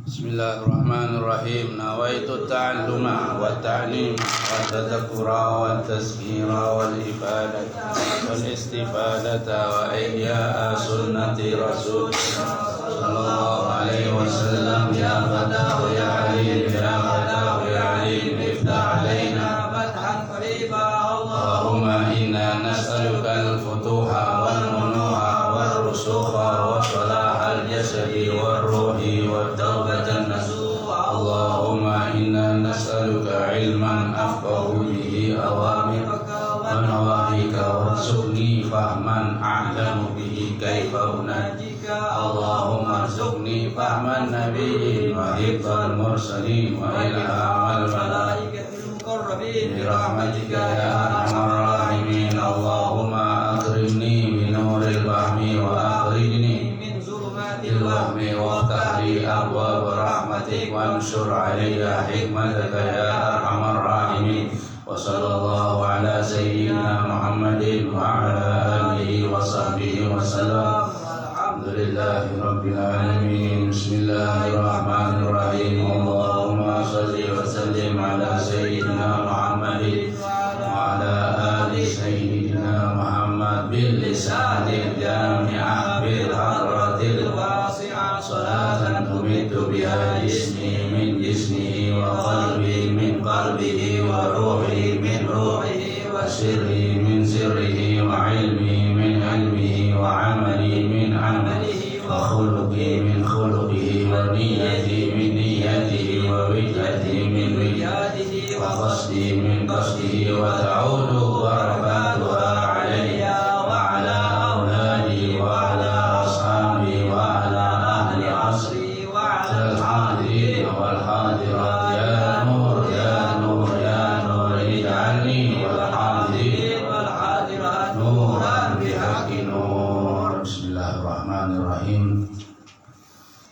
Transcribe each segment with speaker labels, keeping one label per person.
Speaker 1: Bismillahirrahmanirrahim. Nawaitu ta'alluma wa ta'lima wa tadhakkura wa tazkira wal ifadata wal istifadata wa ihya'a sunnati rasul sallallahu alaihi wasallam. Ya Fatahu ya alim, ya Fatahu ya alim, iftah alaina fathan qariba. Allahumma inna nas'aluka al-futuha wal munuha wal rusukha wa salahal jasadi wal ruhi wa tawbatan nasuha. Allahumma inna nas'aluka ilman afqahu bihi awamiraka wa nawahika warzuqni fahman a'lamu bihi kaifa unajika. Allahumma arzuqni fahman nabiyyin wa hifdzal mursalin wa ilhamal malaikatil muqarrabin bi rahmatika ya arhamar rahimin. Allahumma akrimni bi nuril fahmi wa akhrijni min zulumatil wahmi waftah li abwaab rahmatik wansur alayya hikmataka ya arhamar rahimin. Wa sallallahu ala sayyidina Muhammadin wa ala alihi wa sahbihi wa sallam. Alhamdulillahi rabbil alamin. Bismillahirrahmanirrahim. Allahumma salli wa sallim ala sayyidina Muhammadin wa ala ali sayyidina Muhammad bil lisanil jami'ah bil hadratil wasi'ah salatan tumitu biha jismi min jismihi wa qalbi min qalbihi wa ruhi min ruhihi wa sirri min sirrihi wa ilmi min ilmihi wa amali min amalihi wa khuluqi min khuluqihi wa niyyati min niyyatihi wa wijhati min wijhatihi wa qasdi min qasdihi wa ta'udu barakatuha alayya wa ala awladi wa ala ashabi wa ala ahli asri wa ala al-hadirin wal hadirat. Ya nur ya nur ya nur ij'alni wal hadirin wal hadirat nuran bihaqqi nur. Bismillahirrahmanirrahim.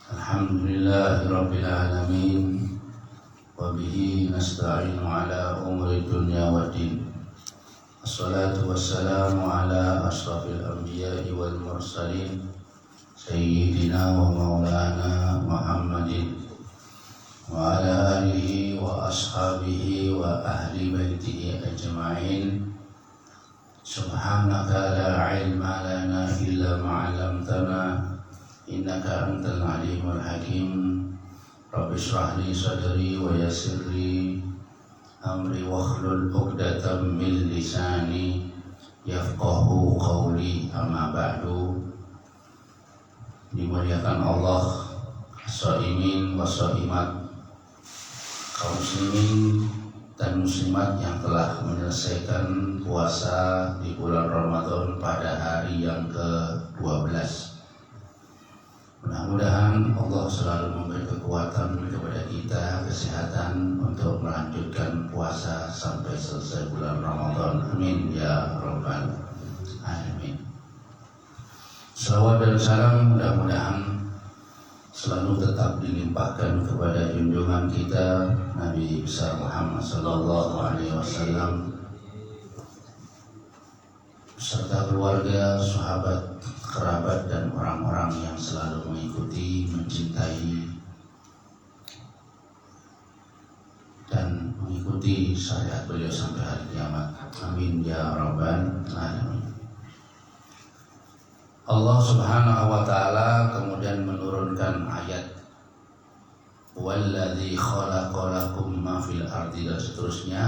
Speaker 1: Alhamdulillahi rabbil alamin. Wa bihi nasta'inu ala umuri dunya waddin. Assalatu wassalamu ala ashrafil anbiya'i wal mursalin sayyidina wa maulana Muhammadin wa ala alihi wa ashabihi wa ahli baitihi ajma'in. Subhanaka la ilma lana illa ma 'allamtana innaka antal alimul hakim. Rabbi shrah li sadri wa yassir li amri wahlul 'uqdatam min lisani yafqahu qawli. Amma ba'du. Dimuliakan Allah, shaimin wa shaimat, kaum muslimin dan muslimat yang telah menyelesaikan puasa di bulan Ramadan pada hari yang ke-12. Mudah-mudahan Allah selalu memberi kekuatan kepada kita, kesehatan untuk melanjutkan puasa sampai selesai bulan Ramadan. Amin ya rabbal alamin. Salawat dan salam mudah-mudahan selalu tetap dilimpahkan kepada junjungan kita Nabi besar Muhammad sallallahu alaihi wasallam beserta keluarga, sahabat, kerabat dan orang-orang yang selalu mengikuti, mencintai dan mengikuti syariat beliau sampai hari kiamat. Amin ya rabbal alamin. Allah Subhanahu wa taala kemudian menurunkan ayat walladzi khalaqalakum ma fil ardi dan seterusnya.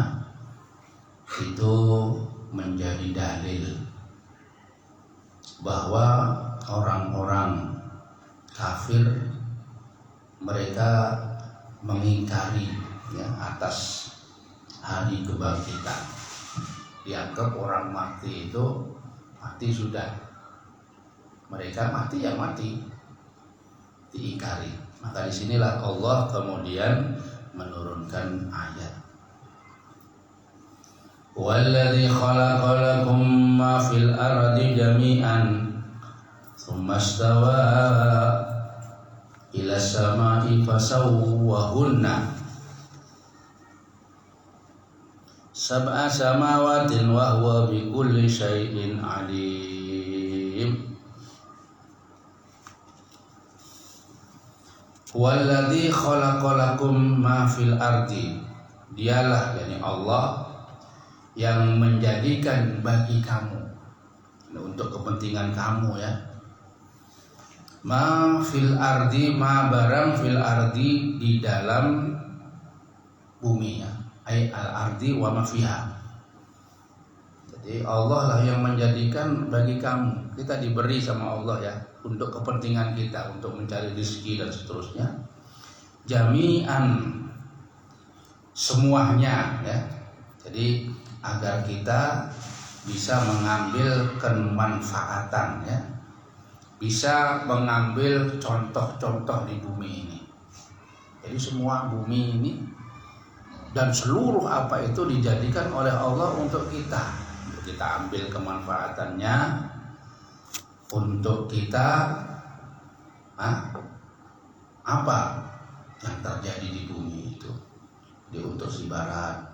Speaker 1: Itu menjadi dalil bahwa orang-orang kafir mereka mengingkari atas hari kebangkitan. Dianggap orang mati itu mati sudah, mereka mati ya mati, diingkari. Maka disinilah Allah kemudian menurunkan ayat walladzi khalaqalakum ma fil ardi jami'an tsumma istawa ila samai fasawwahunna sab'a samawatin wa huwa bi kulli syai'in alim. Huwallazi khalaqalakum ma fil ardi. Dialah yakni Allah yang menjadikan bagi kamu untuk kepentingan kamu ya. Ma fil ardi, ma barang fil ardi di dalam bumi ya. Ai al ardi wa ma fiha. Jadi Allah lah yang menjadikan bagi kamu. Kita diberi sama Allah ya untuk kepentingan kita, untuk mencari rezeki dan seterusnya. Jami'an, semuanya ya. Jadi agar kita bisa mengambil kemanfaatan ya, bisa mengambil contoh-contoh di bumi ini. Jadi semua bumi ini dan seluruh apa itu dijadikan oleh Allah untuk kita ambil kemanfaatannya, untuk kita apa yang terjadi di bumi itu diutus ibarat.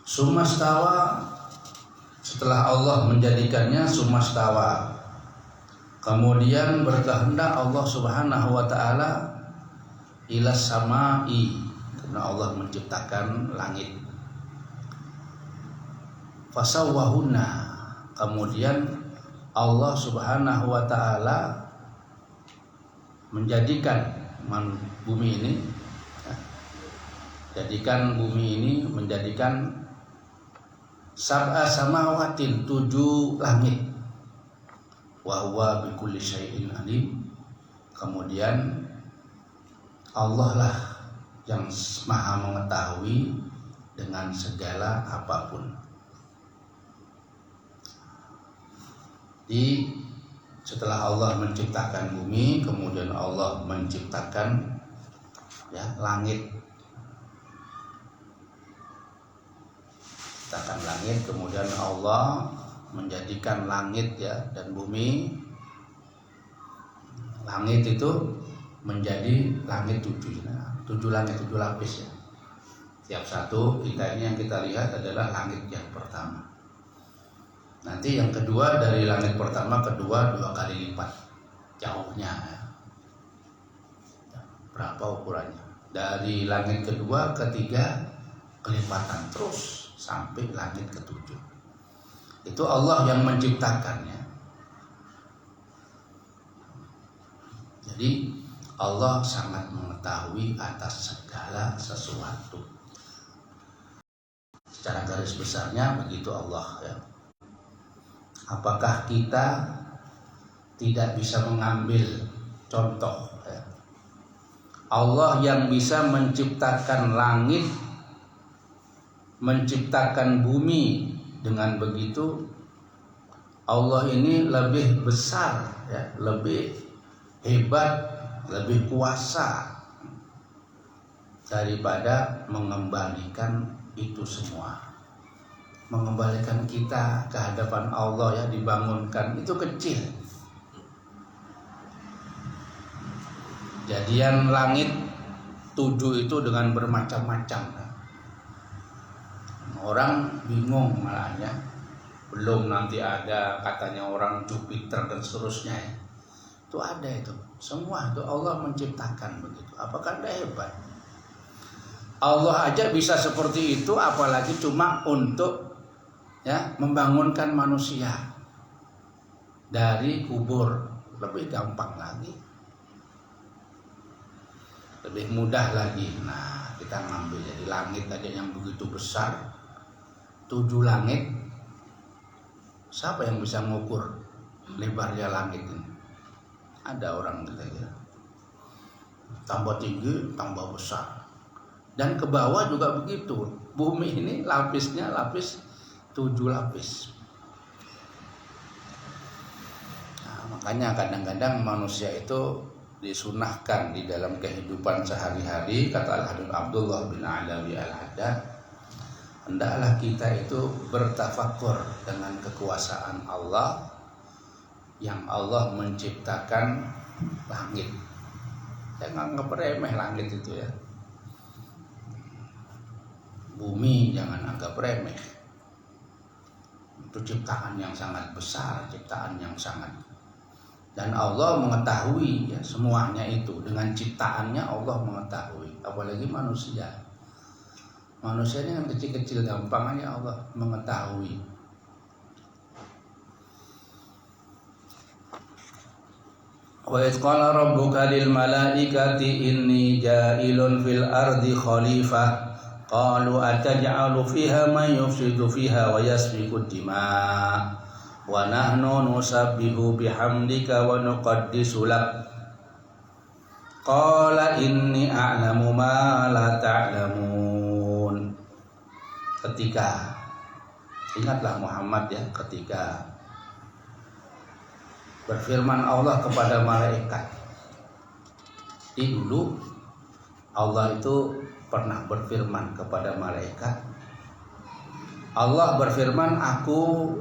Speaker 1: Sumastawa, setelah Allah menjadikannya sumastawa, kemudian berkehendak Allah Subhanahu wa taala ilas samai, karena Allah menciptakan langit. Fasawwahunna, kemudian Allah Subhanahu wa taala menjadikan bumi ini, jadikan bumi ini menjadikan sab'a samawatin, 7 langit. Wa huwa bikulli syai'in alim. Kemudian Allah lah yang maha mengetahui dengan segala apapun. Setelah Allah menciptakan bumi, kemudian Allah menciptakan ya langit. Ciptakan langit, kemudian Allah menjadikan langit ya dan bumi. Langit itu menjadi langit 7 langit, 7 lapis ya. Tiap satu kita ini yang kita lihat adalah langit yang pertama. Nanti yang kedua, dari langit pertama kedua 2 kali lipat jauhnya ya. Berapa ukurannya? Dari langit kedua ketiga kelipatan terus sampai langit ke-7. Itu Allah yang menciptakannya. Jadi Allah sangat mengetahui atas segala sesuatu. Secara garis besarnya begitu Allah ya. Apakah kita tidak bisa mengambil contoh ya? Allah yang bisa menciptakan langit, menciptakan bumi, dengan begitu Allah ini lebih besar ya, lebih hebat, lebih kuasa daripada mengembalikan itu semua. Mengembalikan kita ke hadapan Allah ya, dibangunkan itu kecil. Jadian langit 7 itu dengan bermacam-macam. Orang bingung malahnya. Belum nanti ada katanya orang Jupiter dan seterusnya ya. Itu ada itu. Semua itu Allah menciptakan begitu. Apakah Anda hebat? Allah aja bisa seperti itu, apalagi cuma untuk ya membangunkan manusia dari kubur. Lebih gampang lagi, lebih mudah lagi. Nah, kita ngambil jadi langit aja yang begitu besar, 7 langit. Siapa yang bisa mengukur lebarnya langit ini? Ada orang kira-kira. Tambah tinggi, tambah besar. Dan ke bawah juga begitu. Bumi ini lapisnya lapis 7 lapis. Nah, makanya kadang-kadang manusia itu disunahkan di dalam kehidupan sehari-hari, kata Al-Habib Abdullah bin Alawi Al-Haddad, hendaklah kita itu bertafakur dengan kekuasaan Allah yang Allah menciptakan langit. Jangan anggap remeh langit itu ya. Bumi jangan anggap remeh. Itu ciptaan yang sangat besar, ciptaan yang sangat. Dan Allah mengetahui ya semuanya itu, dengan ciptaannya Allah mengetahui, apalagi manusia. Manusia ini yang kecil-kecil gampang aja Allah mengetahui. Wa idh qala rabbuka lil malaikati inni ja'ilun fil ardi khalifah qalu ataj'alu fiha man yufsidu fiha wa yasfiku dima' wa nahnu nusabbihu bihamdika wa nuqaddisu lak qala inni a'lamu ma la ta'lamun. Ketika, ingatlah Muhammad ya, ketika berfirman Allah kepada malaikat. Di dulu Allah itu pernah berfirman kepada malaikat. Allah berfirman, aku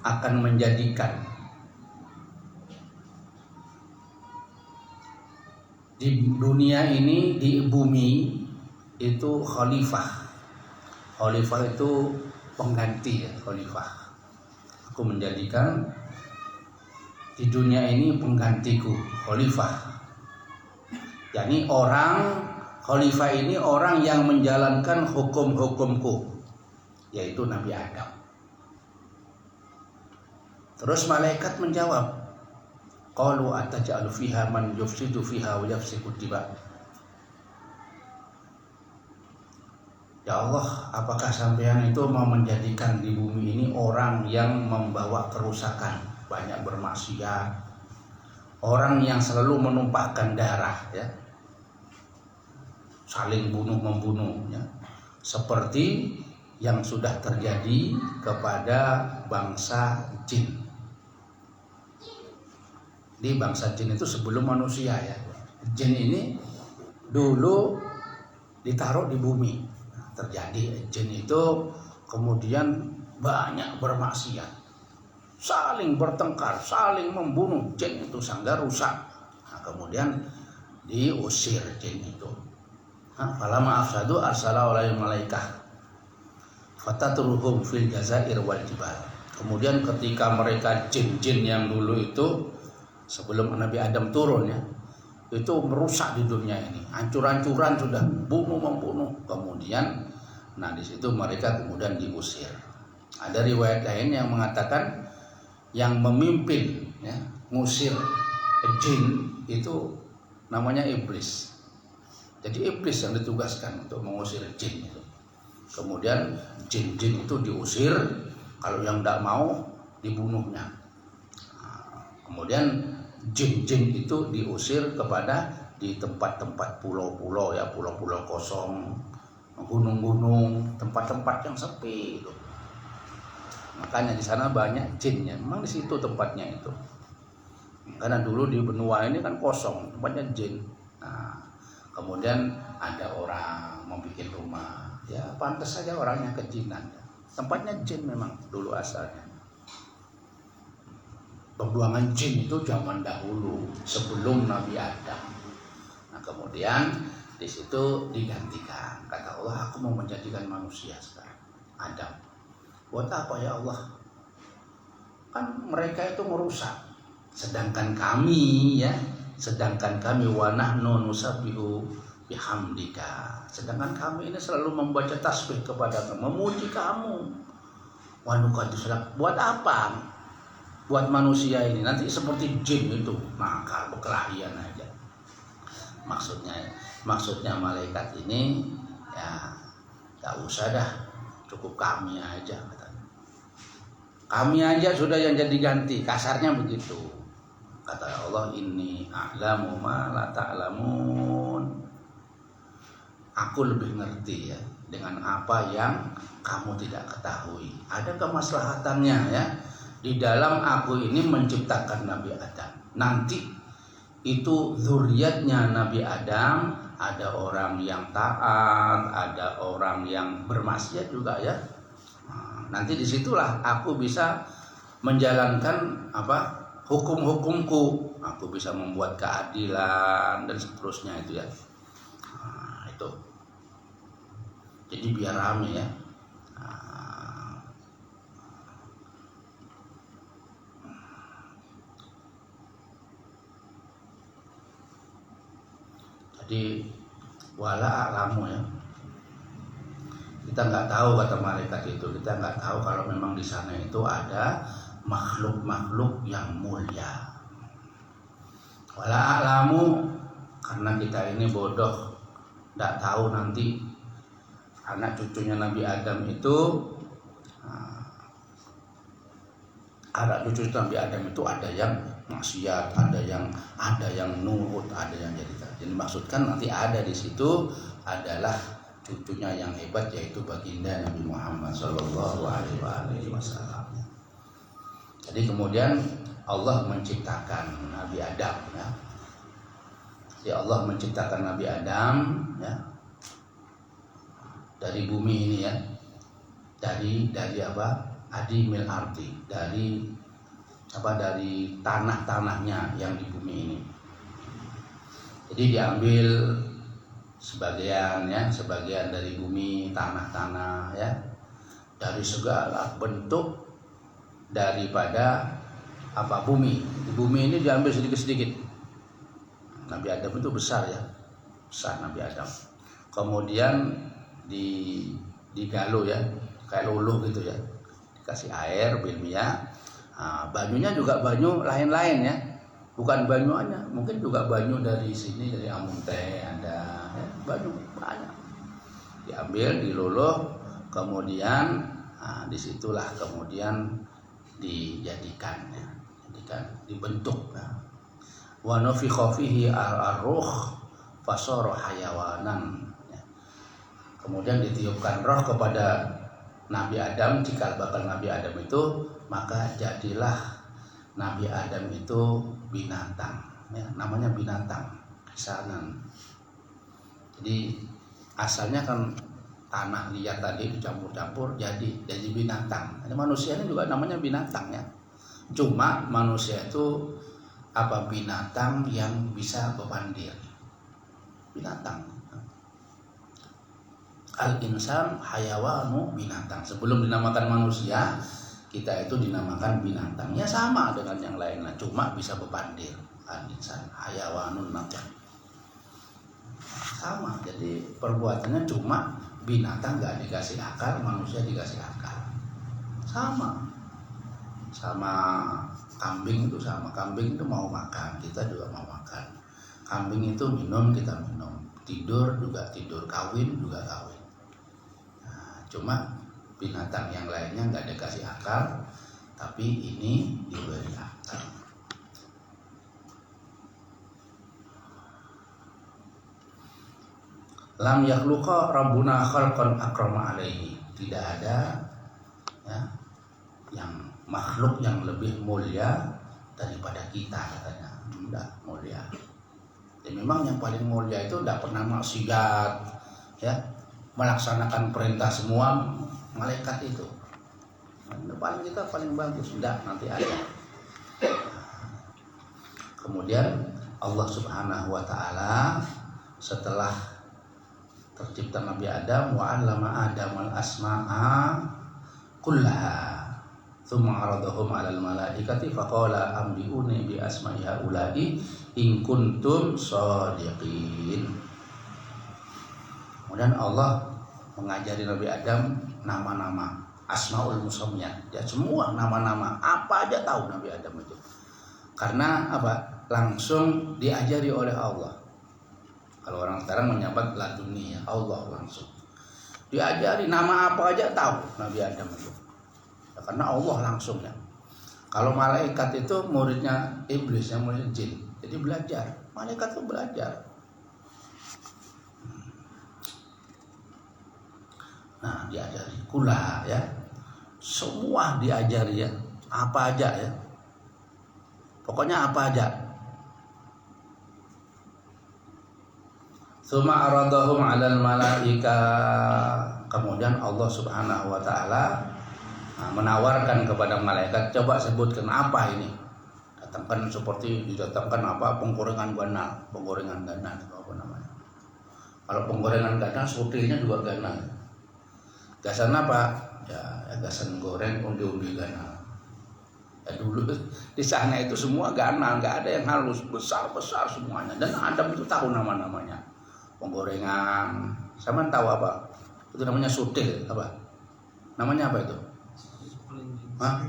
Speaker 1: akan menjadikan di dunia ini, di bumi itu khalifah. Khalifah itu pengganti ya, khalifah. Aku menjadikan di dunia ini penggantiku, khalifah. Yani orang khalifah ini orang yang menjalankan hukum-hukumku, yaitu Nabi Adam. Terus malaikat menjawab, qalu ataj'alu fiha man yufsidu fiha wa yafsiku dima'. Ya Allah, apakah sampean itu mau menjadikan di bumi ini orang yang membawa kerusakan, banyak bermaksiat, orang yang selalu menumpahkan darah ya, saling bunuh-membunuh ya, seperti yang sudah terjadi kepada bangsa jin. Di bangsa jin itu sebelum manusia ya, jin ini dulu ditaruh di bumi. Terjadi jin itu kemudian banyak bermaksiat, saling bertengkar, saling membunuh, jin itu sehingga rusak. Nah, kemudian diusir jin itu. Falamma afsadu arsala alaihim malaikah fatatruhum fil jazair wal jibal. Kemudian ketika mereka jin-jin yang dulu itu sebelum Nabi Adam turun ya, itu merusak di dunia ini, hancur-hancuran sudah, bunuh-membunuh. Kemudian nah di situ mereka kemudian diusir. Ada riwayat lain yang mengatakan yang memimpin ya, ngusir jin itu namanya iblis. Jadi iblis yang ditugaskan untuk mengusir jin itu. Kemudian jin-jin itu diusir, kalau yang tidak mau dibunuhnya. Kemudian jin-jin itu diusir kepada di tempat-tempat pulau-pulau ya, pulau-pulau kosong, gunung-gunung, tempat-tempat yang sepi itu. Makanya di sana banyak jinnya, memang di situ tempatnya itu. Karena dulu di benua ini kan kosong, tempatnya jin. Nah, kemudian ada orang membuat rumah, ya pantas saja orangnya kejinan. Tempatnya jin memang dulu asalnya. Pembuangan jin itu zaman dahulu sebelum Nabi Adam. Nah, kemudian di situ digantikan. Kata Allah, aku mau menjadikan manusia sekarang, Adam. Buat apa ya Allah? Kan mereka itu merusak. Sedangkan kami wa nahnu nusabbihu bihamdika. Sedangkan kami ini selalu membaca tasbih kepada-Mu, memuji Kamu. Wa nuqaddisu lak. Buat apa? Buat manusia ini nanti seperti jin itu, maka berkelahian aja. Maksudnya malaikat ini ya gak usah dah, cukup kami aja katanya. Kami aja sudah yang jadi ganti, kasarnya begitu. Kata Allah, inni a'lamu ma la ta'lamun. Aku lebih ngerti ya dengan apa yang kamu tidak ketahui. Ada kemaslahatannya ya di dalam aku ini menciptakan Nabi Adam. Nanti itu zuriatnya Nabi Adam, ada orang yang taat, ada orang yang bermaksiat juga ya. Nanti disitulah aku bisa menjalankan hukum-hukumku. Aku bisa membuat keadilan dan seterusnya itu ya. Itu. Jadi biar rame ya. Jadi wala a'lamu ya. Kita nggak tahu, kata malaikat itu, kita nggak tahu kalau memang di sana itu ada makhluk-makhluk yang mulia. Wala a'lamu, karena kita ini bodoh, nggak tahu nanti anak cucunya Nabi Adam itu, anak cucu Nabi Adam itu ada yang maksiat, ada yang nurut, ada yang jadi maksudkan nanti ada di situ adalah cucunya yang hebat, yaitu baginda Nabi Muhammad Shallallahu Alaihi Wasallam. Jadi kemudian Allah menciptakan Nabi Adam ya. Jadi Allah menciptakan Nabi Adam ya dari bumi ini ya. Dari apa? Adimil ardi, dari tanah-tanahnya yang di bumi ini. Jadi diambil sebagian dari bumi, tanah-tanah ya, dari segala bentuk daripada bumi. Di bumi ini diambil sedikit-sedikit. Nabi Adam itu besar ya, besar Nabi Adam. Kemudian digaluh ya, kayak luluh gitu ya, dikasih air bilmiah. Banyunya juga banyu lain-lain ya, bukan banyu aja, mungkin juga banyu dari sini, dari Amunte ada ya, banyu banyak diambil, diluluh, kemudian disitulah kemudian dijadikan ya, dibentuk ya. Wa nufikha fihi ar-ruh fasara hayawanan ya. Kemudian ditiupkan roh kepada Nabi Adam, cikal bakal Nabi Adam itu, maka jadilah Nabi Adam itu binatang ya, namanya binatang kisanan. Jadi asalnya kan tanah liat tadi dicampur-campur jadi binatang. Jadi manusia ini juga namanya binatang ya. Cuma manusia itu binatang yang bisa bepandir. Binatang. Al-insan hayawanu, binatang. Sebelum dinamakan manusia, kita itu dinamakan binatang. Ya sama dengan yang lain lah, cuma bisa bepandir. Al-insan hayawanun natiq. Sama. Jadi perbuatannya cuma binatang nggak dikasih akal, manusia dikasih akal. Sama kambing itu sama. Kambing itu mau makan, kita juga mau makan. Kambing itu minum, kita minum. Tidur juga tidur, kawin juga kawin. Cuma binatang yang lainnya nggak dikasih akal, tapi ini diberi akal. Lam yakhluqa rabbuna khalqan akrama alaihi. Tidak ada ya, yang makhluk yang lebih mulia daripada kita, katanya. Tidak mulia. Dan memang yang paling mulia itu tidak pernah maksiat ya, melaksanakan perintah semua malaikat itu. Kita paling bagus, tidak, nanti ada. Kemudian Allah Subhanahu wa taala setelah tercipta Nabi Adam, wa 'allama Adam al-asma'a kullaha tsumma 'aradahum 'alal malaikati faqala anbi'uni bi asma'i haula'i in kuntum shadiqin. Kemudian Allah mengajari Nabi Adam nama-nama asmaul musammiyat. Dia semua nama-nama apa aja tahu Nabi Adam itu. Karena langsung diajari oleh Allah. Kalau orang sekarang menyebut laduni, Allah langsung diajari nama apa aja tahu Nabi Adam itu. Ya, karena Allah langsung ya. Kalau malaikat itu muridnya iblis, yang murid jin, jadi belajar. Malaikat itu belajar. Nah, diajari kula ya, semua diajari ya, apa aja ya, pokoknya apa aja. Tsumma aradahum 'alal malaika. Kemudian Allah Subhanahu wa taala menawarkan kepada malaikat, coba sebutkan apa ini. Datangkan seperti didatangkan penggorengan ganal apa namanya. Kalau penggorengan ganal sutilnya juga ganal. Gasan apa? Ya gasan goreng undi-undi ganal. Ya dulu di sana itu semua ganal, nggak ada yang halus, besar-besar semuanya. Dan Adam itu tahu nama-namanya. penggorengan. Sama tahu apa? Itu namanya sudel apa? Namanya apa itu? Hah?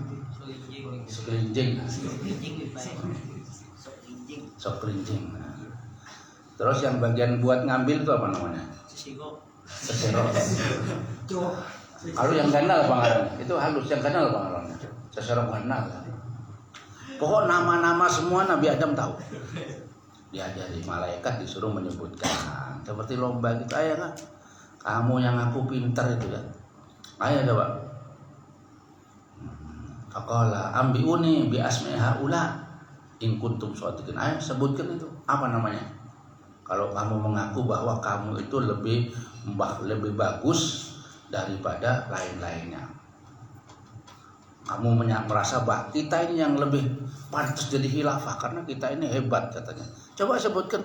Speaker 1: Sekelincing. Sop kelincing. Terus yang bagian buat ngambil itu apa namanya? Sesero. Kalau yang ganal pengarangnya, itu halus. Yang ganal pengarangnya, sesero ganal. Pokok nama-nama semua Nabi Adam tahu. Diajari malaikat disuruh menyebutkan. Seperti lomba gitu, ayo kan? Kamu yang aku pintar itu kan? Ayo coba. Faqala ambiuni bi asma'i haula in kuntum shadiqin. Ayo sebutkan itu. Apa namanya? Kalau kamu mengaku bahwa kamu itu lebih bagus daripada lain-lainnya. Kamu merasa bahwa kita ini yang lebih pantas jadi khilafah karena kita ini hebat katanya. Coba sebutkan.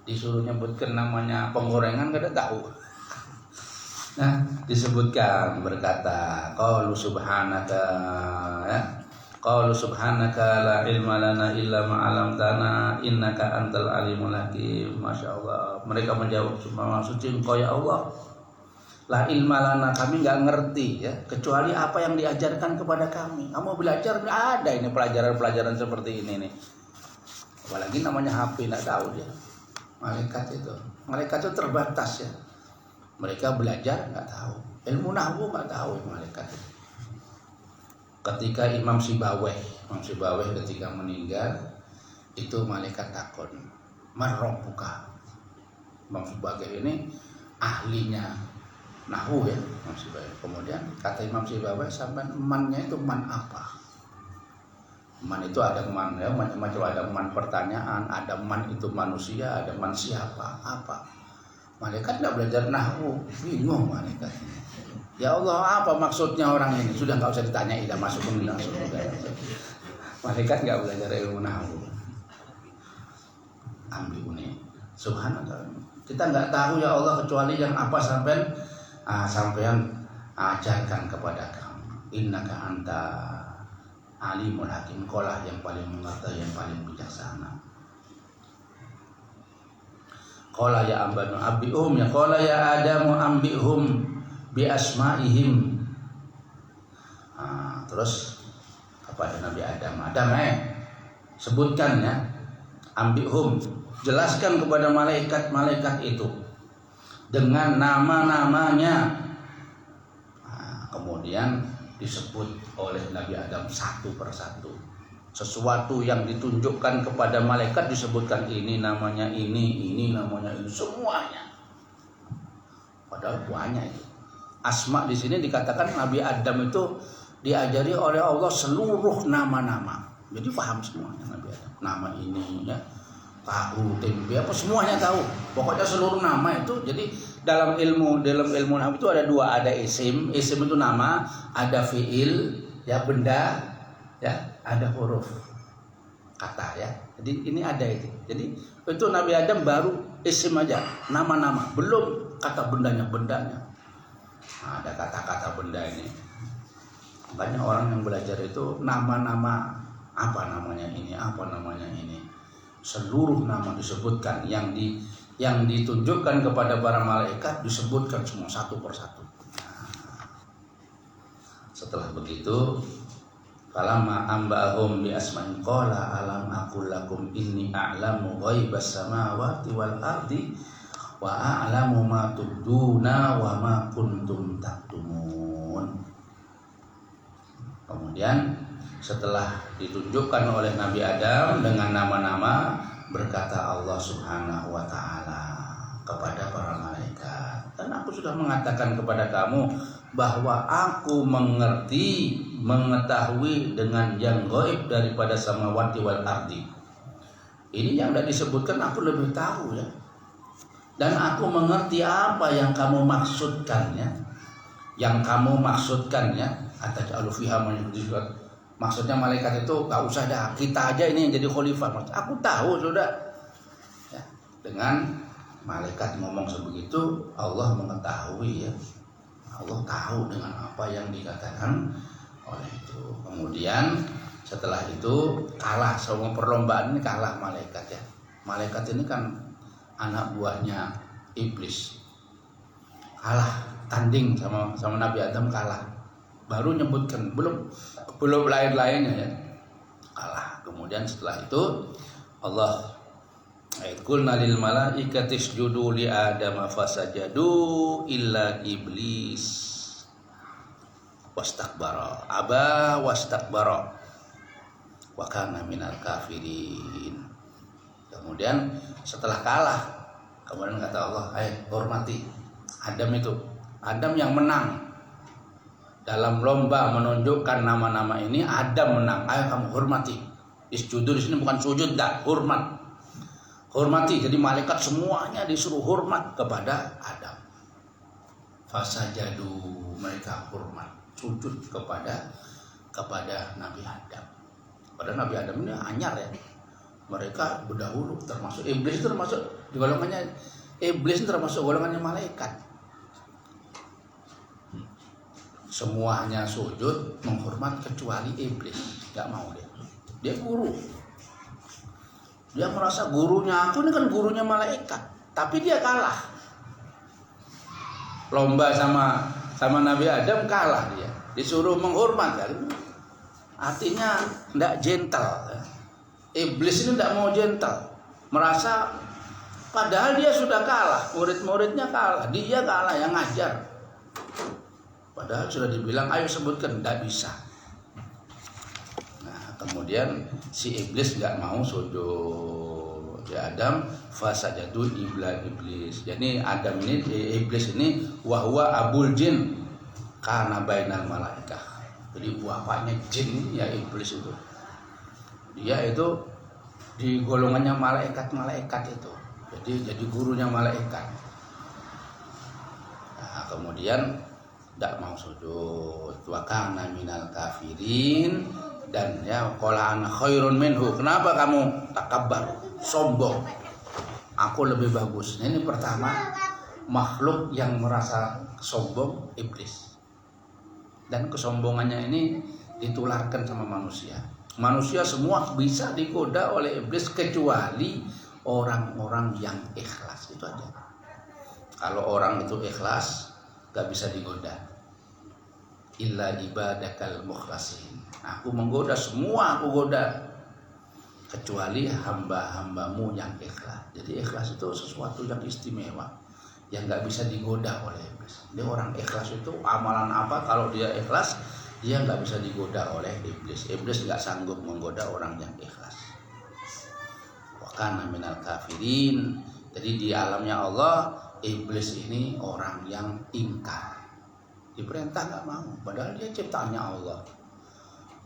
Speaker 1: Disuruh nyebutkan namanya penggorengan kada tahu. Nah, disebutkan berkata, qalu subhanaka ya. Qalu subhanaka la ilma lana illa ma 'allamtana innaka antal alimul hakim. Masyaallah. Mereka menjawab, "Maha suci Engkau ya Allah. La ilma lana, kami enggak ngerti ya, kecuali apa yang diajarkan kepada kami. Kamu belajar enggak ada ini pelajaran-pelajaran seperti ini nih." Apalagi namanya HP enggak tahu dia. Malaikat itu terbatas ya. Mereka belajar enggak tahu. Ilmu nahwu enggak tahu malaikat itu. Ketika Imam Sibawayh ketika meninggal itu malaikat takon, "Man rabbuka?" Imam Sibawayh ini ahlinya nahwu ya, Imam Sibawayh. Kemudian kata Imam Sibawayh, sampai mannya itu man apa? Man itu ada man ya, macam-macam, ada man pertanyaan, ada man itu manusia, ada man siapa, apa. Malaikat enggak belajar nahwu, bingung malaikat. Ya Allah, apa maksudnya orang ini? Sudah enggak usah ditanya, sudah masuk ke langsung. Malaikat enggak belajar ilmu nahwu. Ambiuni. Subhanallah. Kita enggak tahu ya Allah kecuali yang apa sampean ajarkan kepada kamu. Innaka anta alimul hakim. Kaulah yang paling mengerti, yang paling bijaksana. Qala ya ambanu ambihum ya qala ya adamu ambihum bi asma'ihim. Terus kepada Nabi Adam, sebutkan ya, ambihum, jelaskan kepada malaikat itu dengan nama-namanya. Kemudian disebut oleh Nabi Adam satu persatu. Sesuatu yang ditunjukkan kepada malaikat disebutkan, ini namanya ini namanya ini, semuanya. Padahal banyak itu. Asma di sini dikatakan Nabi Adam itu diajari oleh Allah seluruh nama-nama. Jadi paham semuanya Nabi Adam. Nama ini ya, tahu, tempe apa semuanya tahu. Pokoknya seluruh nama itu. Jadi dalam ilmu nahwu itu ada dua, ada isim itu nama, ada fiil ya benda ya, ada huruf kata ya. Jadi ini ada itu. Jadi itu Nabi Adam baru isim aja, nama-nama, belum kata bendanya. Ada kata-kata benda ini. Banyak orang yang belajar itu nama-nama, apa namanya ini, apa namanya ini. Seluruh nama disebutkan, yang ditunjukkan kepada para malaikat disebutkan semua satu persatu. Setelah begitu, falamma amba'ahum bi asma'in qala alam aqul lakum inni a'lamu ghaibas samawati wal ardi wa a'lamu ma tubduna wa ma kuntum taktumun. Kemudian setelah ditunjukkan oleh Nabi Adam dengan nama-nama, berkata Allah Subhanahu wa taala kepada para malaikat, dan aku sudah mengatakan kepada kamu bahwa aku mengetahui dengan yang gaib daripada samawati wal ardi. Ini yang sudah disebutkan aku lebih tahu ya. Dan aku mengerti apa yang kamu maksudkannya. Yang kamu maksudkannya, ataj'alu fiha man yufsidu. Maksudnya malaikat itu gak usah dah, kita aja ini yang jadi khalifah. Aku tahu sudah. Ya, dengan malaikat ngomong sebegitu, Allah mengetahui ya. Allah tahu dengan apa yang dikatakan oleh itu. Kemudian setelah itu kalah, semua perlombaan ini kalah malaikat ya. Malaikat ini kan anak buahnya iblis. Kalah tanding sama Nabi Adam, kalah. Baru nyebutkan, belum lain-lainnya ya. Kalah. Kemudian setelah itu Allah qulna lil malaikati isjudu li Adam fasajadu illa iblis wastakbara aba wastakbara wa kana minal kafirin. Kemudian setelah kalah, kemudian kata Allah, hormati Adam itu. Adam yang menang dalam lomba menunjukkan nama-nama ini, Adam menang. Ayo kamu hormati. Isjudu di sini bukan sujud, dah, hormat. Hormati. Jadi malaikat semuanya disuruh hormat kepada Adam. Fasajadu, mereka hormat, sujud kepada Nabi Adam. Pada Nabi Adam ini anyar ya. Mereka berdahulu termasuk iblis, termasuk di golongannya iblis, termasuk golongannya malaikat. Semuanya sujud menghormat kecuali iblis, nggak mau dia. Dia guru. Dia merasa gurunya aku ini kan gurunya malaikat, tapi dia kalah. Lomba sama Nabi Adam kalah dia. Disuruh menghormat kan. Artinya enggak gentle. Iblis ini enggak mau gentle. Merasa padahal dia sudah kalah, murid-muridnya kalah, dia kalah yang ngajar. Padahal sudah dibilang ayo sebutkan, enggak bisa. Nah, kemudian si iblis enggak mau sujud. Ya Adam fasajadu iblis. Jadi Adam ini, iblis ini wahwa abul jin karena bainal malaikah. Jadi bapaknya jin ya iblis itu. Dia itu di golongannya malaikat itu. Jadi gurunya malaikat. Nah, kemudian tidak mau sujud. Wa kana minal kafirin, dan ya qala ana khairun minhu. Kenapa kamu takabbar, sombong? Aku lebih bagus. Ini pertama, makhluk yang merasa sombong iblis. Dan kesombongannya ini ditularkan sama manusia. Manusia semua bisa digoda oleh iblis kecuali orang-orang yang ikhlas, itu aja. Kalau orang itu ikhlas, gak bisa digoda. Illa ibadakal mukhlasin. Aku menggoda semua, aku goda kecuali hamba-hambamu yang ikhlas. Jadi ikhlas itu sesuatu yang istimewa, yang gak bisa digoda oleh iblis. Dia orang ikhlas itu amalan apa kalau dia ikhlas, dia nggak bisa digoda oleh iblis. Iblis nggak sanggup menggoda orang yang ikhlas. Wa kana minal kafirin. Jadi di alamnya Allah, iblis ini orang yang ingkar. Diperintah nggak mau, padahal dia ciptaannya Allah.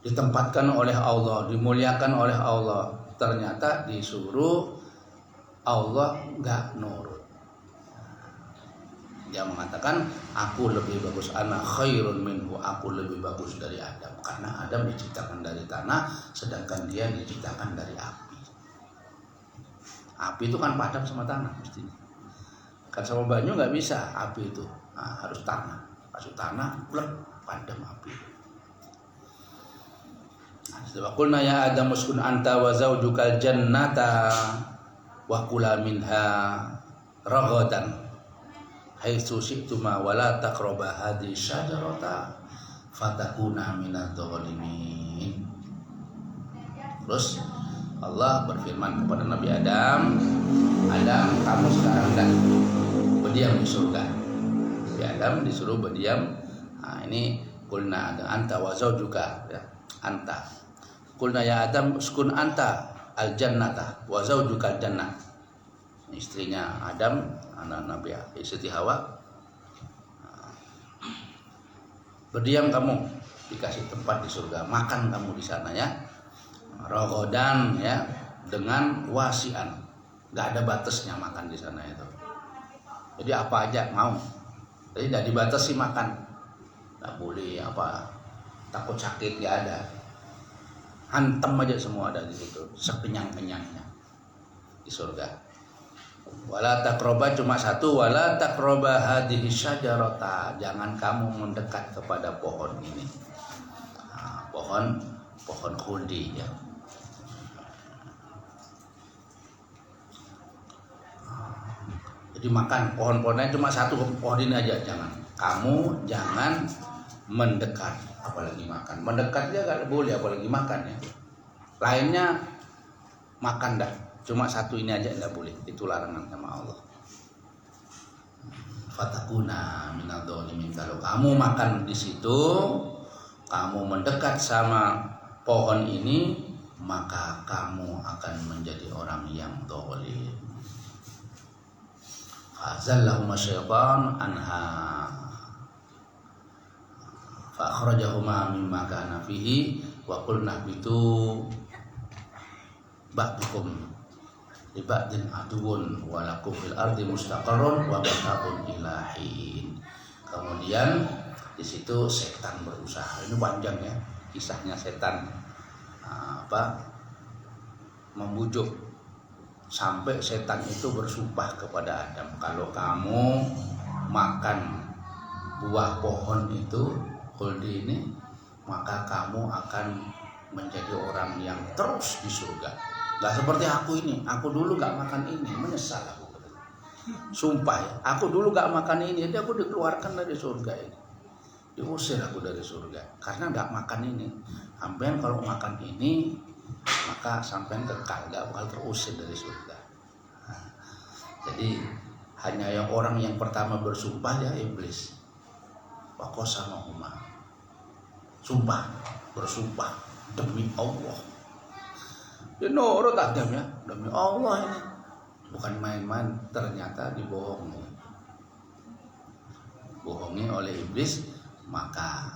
Speaker 1: Ditempatkan oleh Allah, dimuliakan oleh Allah. Ternyata disuruh Allah nggak nurut. Dia mengatakan aku lebih bagus, ana khairun minhu, aku lebih bagus dari Adam, karena Adam diciptakan dari tanah sedangkan dia diciptakan dari api. Api itu kan padam sama tanah mestinya. Kan sama banyu nggak bisa api itu. Nah, harus tanah. Kasih tanah, plek, padam api. Nah, qulna ya Adam uskun anta wa zaujukal jannata wa kula minha ragadan haitsu syi'tuma wa la taqraba hadhihi syajarata fatakuna minadh dhalimin. Terus Allah berfirman kepada Nabi Adam, Adam kamu sekarang dah berdiam di surga. Nabi Adam disuruh berdiam. Nah, ini qulna anta wa zaujuka ya, anta. Qulna ya Adam uskun anta al jannata wa zaujuka al jannah. Istrinya Adam, anak Nabi Siti Hawa, berdiam kamu, dikasih tempat di surga, makan kamu di sana ya, rogodan ya, dengan wasian, nggak ada batasnya makan di sana itu. Jadi apa aja mau, jadi tidak dibatasi makan, nggak boleh apa, takut sakit nggak ada, hantem aja semua ada di situ, sekenyang-kenyangnya di surga. Wala taqroba cuma satu, wala taqroba hadhihi syajarata, jangan kamu mendekat kepada pohon ini. Nah, pohon khuldi ya. Jadi makan pohon-pohonnya cuma satu pohon ini aja, jangan. Kamu jangan mendekat, apalagi makan. Mendekat dia nggak boleh, apalagi makan ya. Lainnya makan dah, cuma satu ini aja nggak boleh. Itu larangan sama Allah. Fatakuna minadh-dhalimin. Kalau kamu makan di situ, kamu mendekat sama pohon ini, maka kamu akan menjadi orang yang zalim. Fazallahuma syaitan anha fa akhrajahuma mimma kana fihi wa qulna bitu ba'dukum li ba'din aduwwun wa lakum fil ardi mustaqarrun wa mata'un ilahin. Kemudian di situ setan berusaha. Ini panjang ya kisahnya setan membujuk sampai setan itu bersumpah kepada Adam, kalau kamu makan buah pohon itu khuldi ini, maka kamu akan menjadi orang yang terus di surga. Gak seperti aku ini, aku dulu gak makan ini, menyesal aku. Sumpah ya, aku dulu gak makan ini, jadi aku dikeluarkan dari surga ini, diusir aku dari surga karena gak makan ini. Sampean kalau makan ini maka sampean kekal, gak bakal terusir dari surga. Jadi hanya yang orang yang pertama bersumpah ya iblis. Waqasamahuma, sumpah, bersumpah demi Allah. Ya nurut Adam ya, demi Allah ini. Bukan main-main, ternyata dibohongi. Bohongi oleh iblis, maka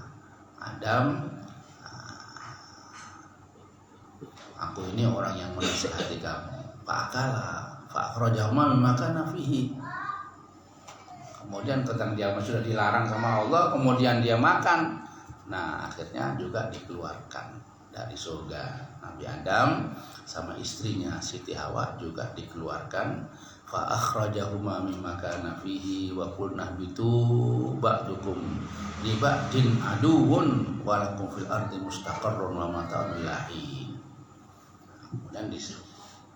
Speaker 1: Adam, aku ini orang yang menasihati kamu. Fa'akala fa'akhrajahuma mimma kana fihi. Kemudian tentang dia sudah dilarang sama Allah, kemudian dia makan. Nah, akhirnya juga dikeluarkan dari surga. Nabi Adam sama istrinya Siti Hawa juga dikeluarkan. Fa akhrajahuma mimma kana fihi wa qulna bitu ba'dukum li ba'din aduwwun wa lakum fil ardi mustaqarrun wa mata'un ilahin. Kemudian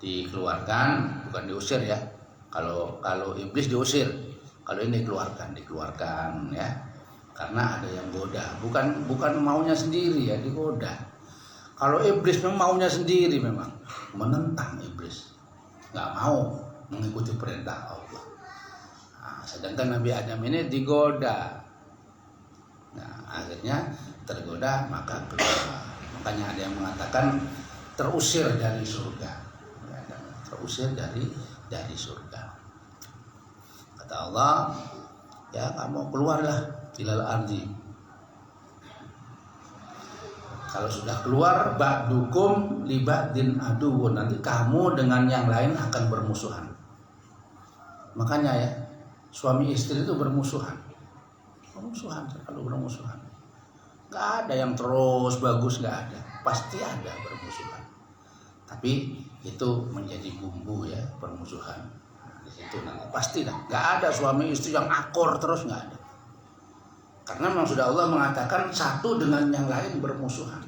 Speaker 1: dikeluarkan, bukan diusir ya. Kalau iblis diusir, kalau ini dikeluarkan ya. Karena ada yang goda, bukan maunya sendiri ya, digoda. Kalau iblis memang maunya sendiri, memang menentang iblis, nggak mau mengikuti perintah Allah. Nah, sedangkan Nabi Adam ini digoda. Nah, akhirnya tergoda maka keluar. Makanya ada yang mengatakan terusir dari surga, terusir dari surga. Kata Allah, ya kamu keluarlah ilal ardi. Kalau sudah keluar, ba'dukum li ba'din aduwwun, nanti kamu dengan yang lain akan bermusuhan. Makanya ya, suami istri itu bermusuhan, selalu bermusuhan. Gak ada yang terus bagus, gak ada, pasti ada bermusuhan. Tapi itu menjadi bumbu ya, permusuhan. Nah, di situ nanti pasti dah, gak ada suami istri yang akor terus, gak ada. Karena memang sudah Allah mengatakan satu dengan yang lain bermusuhan.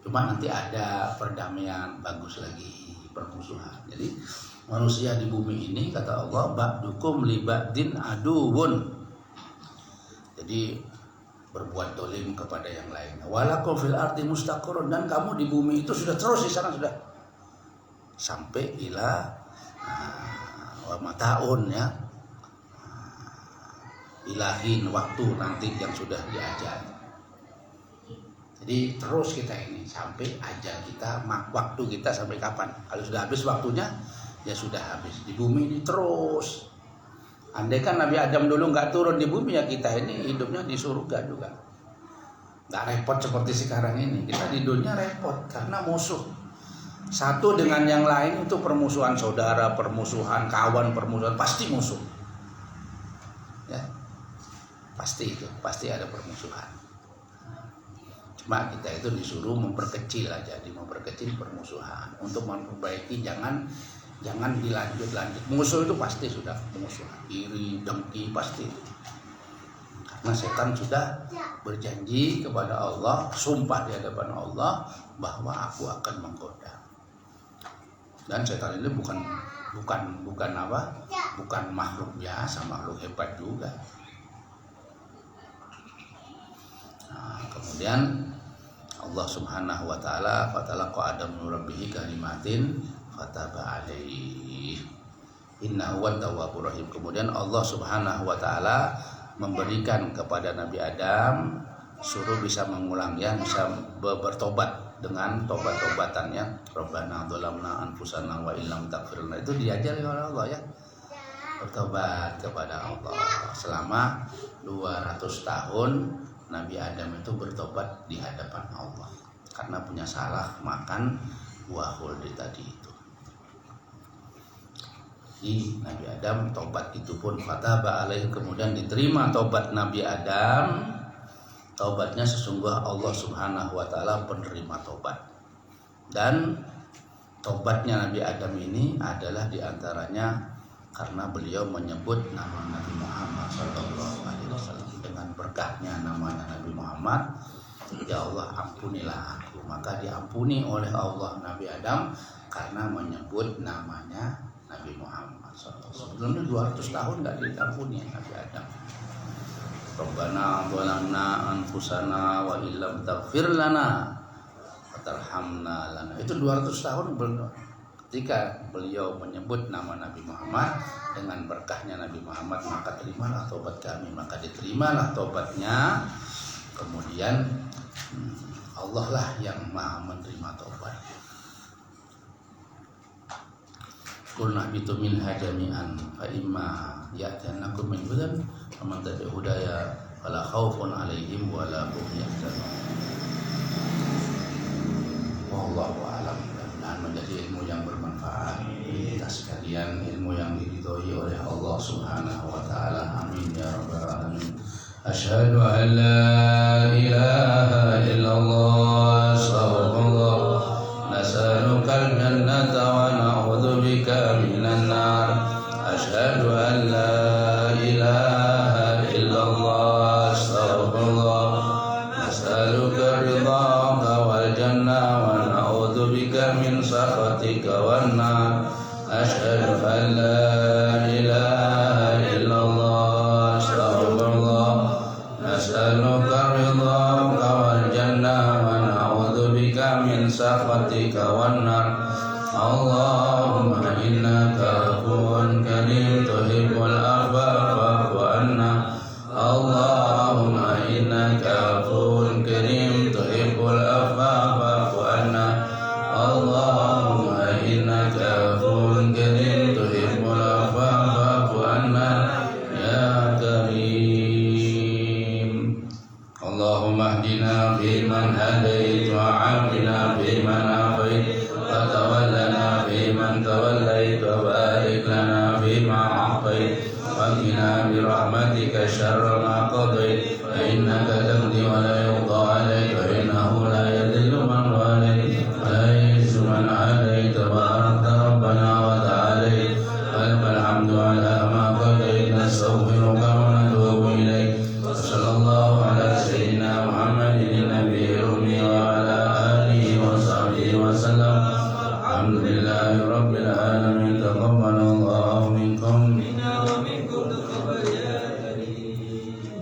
Speaker 1: Cuma nanti ada perdamaian, bagus lagi permusuhan. Jadi manusia di bumi ini kata Allah, ba'dukum li ba'din aduwwun. Jadi berbuat dolim kepada yang lain. Walakum fil ardi mustaqarrun, dan kamu di bumi itu sudah terus di sana sudah sampai ila wa mataun ya. Ilahin, waktu nanti yang sudah diajal. Jadi terus kita ini sampai ajal kita, waktu kita sampai kapan? Kalau sudah habis waktunya, ya sudah habis. Di bumi ini terus. Andai kan Nabi Adam dulu nggak turun di bumi, ya kita ini hidupnya di surga juga. Nggak repot seperti sekarang ini. Kita di dunia repot karena musuh. Satu dengan yang lain itu permusuhan saudara, permusuhan kawan, permusuhan, pasti musuh. Ya. Pasti itu, pasti ada permusuhan. Cuma kita itu disuruh memperkecil aja, memperkecil permusuhan untuk memperbaiki, jangan dilanjut. Musuh itu pasti sudah permusuhan, iri, dengki pasti. Karena setan sudah berjanji kepada Allah, sumpah di hadapan Allah bahwa aku akan menggoda. Dan setan ini bukan apa? Bukan makhluk biasa, makhluk hebat juga. Nah, kemudian Allah Subhanahu wa taala fatalaqa Adam min rabbih kalimatin fataba alaihi innahu wat-tawwabur rahim. Kemudian Allah Subhanahu wa taala memberikan kepada Nabi Adam suruh bisa mengulangnya, bisa bertobat dengan tobat-tobatannya. Rabbana dzalamna anfusana wa illam taghfir lana, itu diajari oleh Allah ya. Bertobat kepada Allah. Selama 200 tahun Nabi Adam itu bertobat di hadapan Allah karena punya salah makan buah khuldi tadi itu. Di Nabi Adam tobat itu pun fataba alaihi, kemudian diterima tobat Nabi Adam. Tobatnya sesungguhnya Allah Subhanahu wa taala penerima tobat. Dan tobatnya Nabi Adam ini adalah diantaranya karena beliau menyebut nama Nabi Muhammad SAW. Dengan berkahnya namanya Nabi Muhammad, ya Allah ampunilah aku. Maka diampuni oleh Allah Nabi Adam karena menyebut namanya Nabi Muhammad SAW. Sebelumnya 200 tahun gak diampuni Nabi Adam. Rabbana dzalamna anfusana wa illam taghfir lana wa tarhamna lana. Itu 200 tahun belum. Ketika beliau menyebut nama Nabi Muhammad, dengan berkahnya Nabi Muhammad maka terimalah tobat kami. Maka diterimalah tobatnya. Kemudian Allah lah yang maha menerima tobat. Qulna bitu minha jami'an fa imma ya'tanakum min hudan faman tabi'a hudaya fala khaufun 'alaihim wa la hum yahzanun. Wallahu a'lam. Dan menjadi ilmu yang bermanfaat bagi kita sekalian, ilmu yang diridhoi oleh Allah Subhanahu wa taala. Amin ya rabbal alamin. Asyhadu an la ilaha illallah astaghfirullah nas'alukal jannata wa na'udzu bika minan nar. Asyhadu an la ilaha illallah astaghfirullah nas'aluka ridhaka wal jannah wa na'udzu bika min sakhatika wan nar. Asyhadu an la ilaha illallah astaghfirullah nas'aluka ridhaka wal jannah wa na'udzu bika min sakhatika wan nar. Allahumma innaka afuwun karim tuhibbul afwa fa'fu anna. Allahumma innaka afuwun karim tuhibbul afwa fa'fu anna. Allahumma innaka afuwun karim tuhibbul afwa fa'fu anna ya karim. Allahumma hdina fiman hadait wa 'afina fiman afait wa tawallana fiman tawallait wa barik lana fima a'tait wa qina bi rahmatika syarra ma qadait fa innaka taqdi wa la yuqda 'alaik wa innahu la yadhillu man walait wa la yuzillu man 'alait tabarakta rabbana wa ta'ala wa lakal hamdu 'ala ma qadait nastaghfiruka wa natubu ilaik. Sallallahu ala sayyidina Muhammadin nabiyil ummi wa ala alihi wa sahbihi wa sallam. Alhamdulillahi rabbil alamin. Taqabbalallahu minkum minna wa minkum taqabbal ya karim.